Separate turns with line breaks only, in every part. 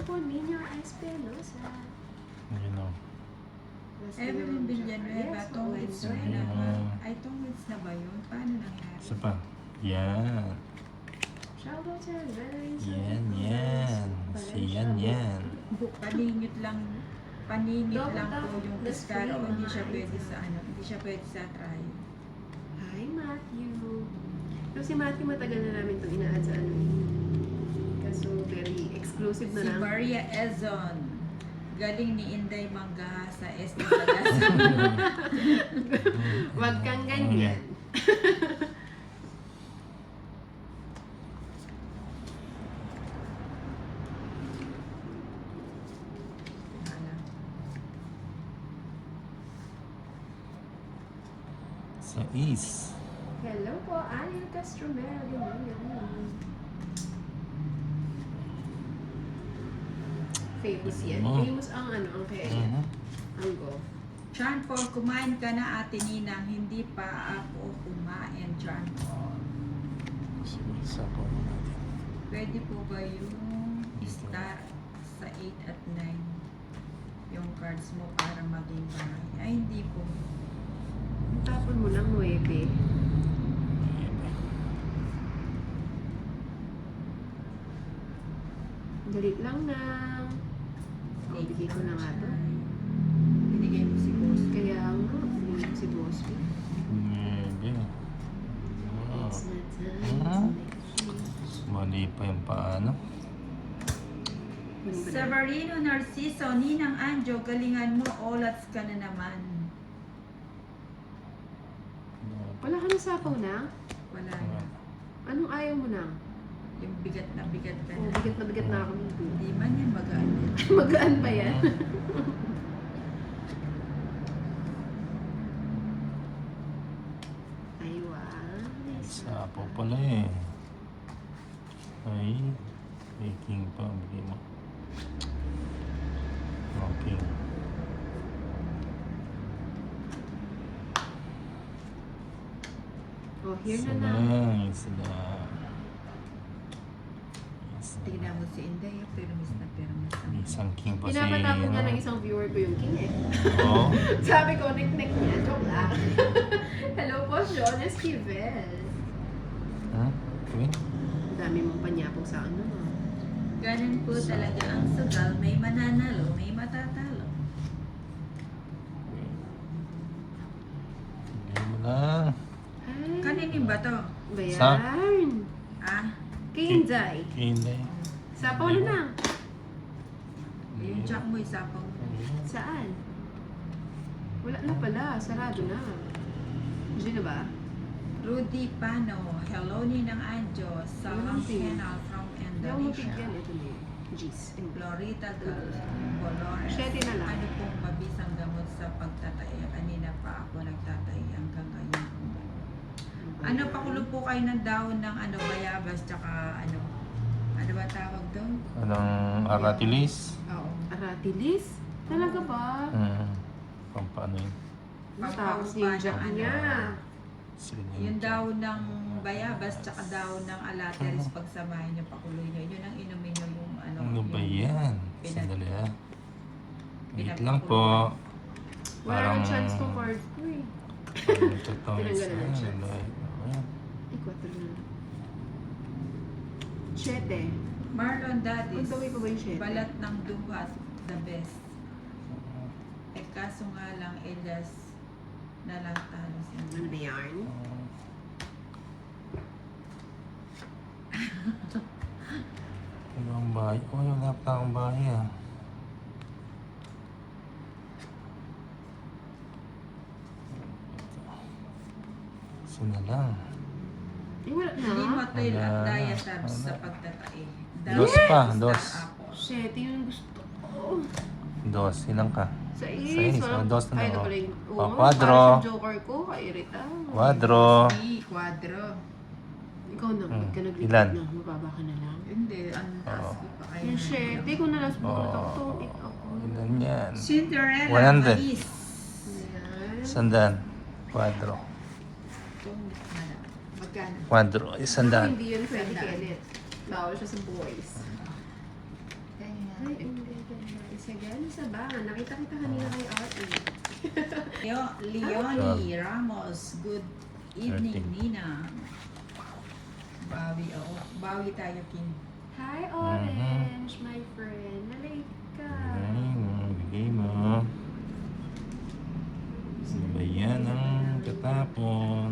po, Nino Espinosa.
Yun o.
Evelyn Villanueva,
Yes,
tongits
oh,
na ba? Ay, tongits na ba yun? Paano nangyari?
Isa pa. Yan.
Shoutout sa Valerie.
Yan. Si yan.
Paningit lang po yung
That's
Piscara o
free,
hindi
mga
siya pwede
items.
sa hindi siya pwede sa try.
Hi, Matthew. Pero si Matthew matagal na namin itong ina-add sa ano eh. Kaso very exclusive na
Si
lang.
Maria Ezon, galing ni Inday Mangga sa SD Sagas.
Huwag kang ganyan.
Sa East.
Hello po, Anil Castromero. Ganyan. Famous yan.
Oh.
Famous ang ano, ang kaya.
Mhm.
Ang go.
Chan Paul, kumain ka na Ate Ninang, hindi pa ako kumain, Chan Paul.
Sige, isa po natin.
Pwede po ba yung star sa 8 at 9 yung cards mo para maging bahay? Ay, hindi po.
Tapon mo ng 9. Galit lang na. Bigay ko na nga to.
Binigay mo si boss.
Kaya nga, bigay ko si Boss B.
Maybe. Oh.
It's my
Ah.
time to make change.
Mali pa yung paano.
Mali ba na?
Severino Narciso, Ninang Anjo, galingan mo, olats ka na naman.
Wala ka ng sapaw na?
Wala na.
Anong ayaw mo na?
Yung bigat na ka
Oh,
na.
bigat na ako nito.
Hindi man yan magaan yan.
Magaan pa yan. Aywan.
Sapo pala eh. Ay, baking pa. Bigay mo. Okay.
Oh, here
Isa
na lang.
lang. Isa lang. Isa
Tingnan
lang.
mo si Inday, pirmis na pirmis.
May isang king pa si...
Pinapatapon nga
ano.
ng isang viewer ko yung king eh.
Oo.
Sabi ko, nek-nek niya. Joke lang. Hello po, Sean Esquivel.
Ha? Okay.
Ang dami mong panyapong sa ano.
Ganun po talaga ang sugal. May mananalo, may matatalo.
Bigay mo lang.
Ay,
Kaninin ba to?
bayan.
Ah,
Kinday.
Hindi.
Sapaw na lang.
yung jack mo isapang.
Saan? Wala na pala. Sarado na. Hindi na ba?
Rudy Pano, hello Ninang Anjo, Salam
Rudy.
Channel from
Hindi ako
Indonesia.
mapigyan. Ito na yun. Jeez.
Florita Colores.
Siyete na lang.
Ano pong mabisang gamot sa pagtatay? Kanina pa ako nagtatay hanggang ngayon. Ano, pakulo po kayo ng dahon ng ano, bayabas, tsaka ano ba tawag doon?
Anong aratilis?
Oo.
Aratilis? Talaga ba?
Paano yun?
Tapos
Pampaupa
yung
ng
jack
ano.
niya.
Sige na
Yung dahon ng bayabas, tsaka dahon ng alateris, pagsamahin nyo, pakuloy nyo. Yun ang inumin nyo yung ano.
Ano ba
yung-
yan?
Pinag-
Sandali ah. Wait
Pinagpakulo.
lang po.
Wala nang chance tong card ko eh.
Parang totoo.
Tinanggalan ng chance.
Ayan.
Ikwato na. Siyete.
Marlon Dadis,
Ang tawag ko ba yung siyete?
balat ng duwas, the best. Eh kaso nga lang, Elias na lang talo si
Ano ba yarn?
Ano ang bahay? Oh, yung lahat na akong bahay ah. Isa na lang.
Eh, wala
Hindi
na.
motil at
Wala na.
diatabs
Wala.
sa pagtatae.
Dos pa, dos.
Siyete yung gusto ko.
Dos, ilang ka?
Sa
Sais,
is.
oh, dos na
Ay,
lang,
ito
oh.
pala yung...
Oh,
Oo,
kwadro.
para sa joker ko. Kairita.
Quadro.
Quadro.
Ikaw na. Ka nag-repeat
Ilan?
na. Mababa ka na lang.
Hindi, ang taas
Oo.
ko pa kayo.
Yung siyete ko na lang.
Oo.
Sumunod ako.
Ilan yan?
Cinderella,
100.
Malis.
Ayan.
Sandaan. Quadro.
Magkano?
Quadro. Isandaan.
Hindi yun pwede Kenneth. Bawal siya sa boys.
Kaya
Ay, ang ganda. Isa gano'n sa bahan. Nakita kita kanina kay Ate.
Leonie Ramos, good evening,
13.
Nina. Bawi, oo. Bawi tayo, King.
Hi, Orange, my friend. Nalate ka.
Bigay mo. Sabayan ang katapon.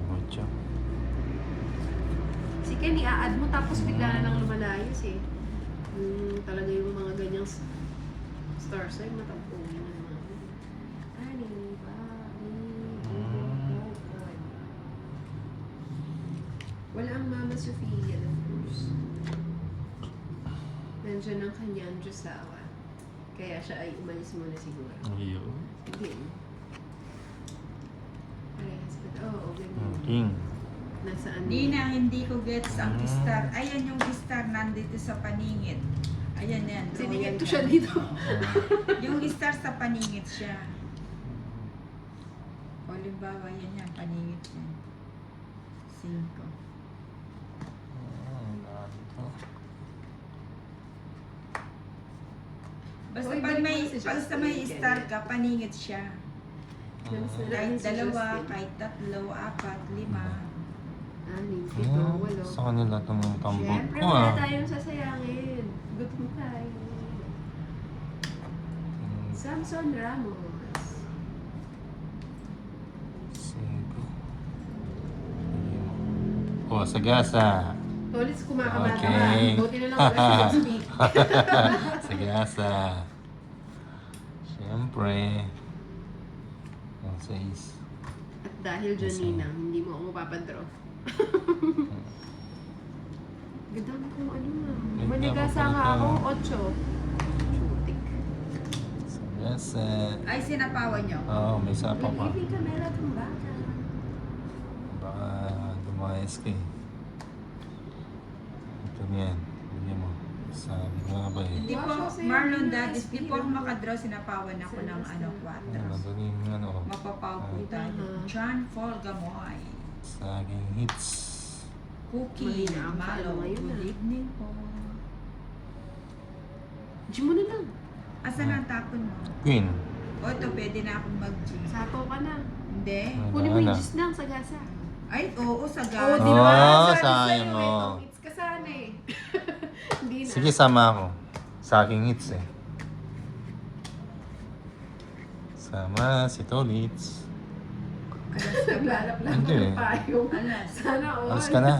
Ocho.
Si Ken, i-add mo tapos bigla na lang lumalayas eh. Talaga yung mga ganyang star sign, matampuhin na naman. Ani, wala ang Mama Sofia, of course. Nandiyan ang kanyang Diyosawa. Kaya siya ay umalis muna siguro.
Ayun.
Again. Parehas ba? Oo, ganyan.
King.
Nasaan?
Nina, hindi ko gets ang star. Ayan yung star nandito sa paningit. Ayan yan.
Sinigit
royal
ko siya
yan.
dito.
Yung star sa paningit siya. O, limbawa, yan yan. Paningit yan. 5. Basta
Oy,
pag
balik
may,
mo si
basta
Justin,
may
ganyan.
star ka, paningit siya. Kahit
Si
2,
Justin.
kahit 3, 4, 5.
Ani, 7, 8.
Sa kanila itong tambok
Siyempre,
ko
wala
ah.
tayong sasayangin. Gutom tayo. Samson Ramos.
Cinco. Oh, sagasa.
Tolis, kumakamata ka.
Okay.
Buti na lang wala si Justin.
Sagasa. Siyempre. Ang 6.
At dahil dyan, Nina, hindi mo ako mapapadraw. Ganda mo kung ano na.
Ganda
Manigasa
mo
nga
pala.
ako, 8. Chutik.
Sagasa.
Ay, sinapawan nyo.
Oo, may sapa pa.
Good evening, Camela Tumbaka.
Baka dumayas ka eh. Ito yan. Bigyan mo. Sabi nga ba eh.
Hindi po,
Wow, siya
Marlon
sa'yo,
Dadis,
Nina.
di po ako makadraw, sinapawan ako ng ano, 4.
Madali yung ano.
Mapapaw po
Diba?
tayo. John Paul Gamoy.
Saging hits.
Cookie,
Mahina ang
Malo,
ano ngayon,
good
ah.
evening po.
Gym mo na lang.
Asan ang tapon mo?
Queen.
O, ito, pwede na akong mag-gym.
Sapaw ka na.
Hindi.
Kunin mo yung
Wala na.
juice ng sagasa.
Ay, oo,
Oo,
sagad.
di ba?
Oh,
Sabi
sayang,
sa'yo,
oh.
It's ka sana eh. Hindi na.
Sige, sama ako. Saging hits eh. Sama si Tolits.
Alas ka ba?
Naglalap-lap
Hindi.
ng payong.
Alas.
Sana all.
Alas ka na.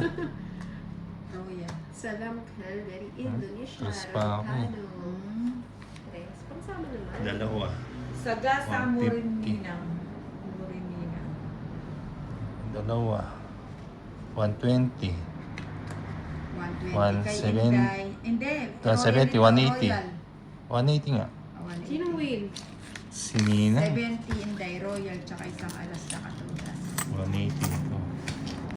Royal.
Salam Calgary, Indonesia.
Tres pa ako.
Rancano.
Hmm.
Tres. Pangsama naman.
Dalawa.
Sagasa
150.
Muriminang. Muriminang.
Dalawa. 120.
120 kay
170.
Inday. Hindi.
170,
Royal ito,
180.
Royal.
180 nga.
Ah, 180.
Sinong win?
Si Nina.
70 Inday Royal tsaka isang alas na katulas.
180 ito.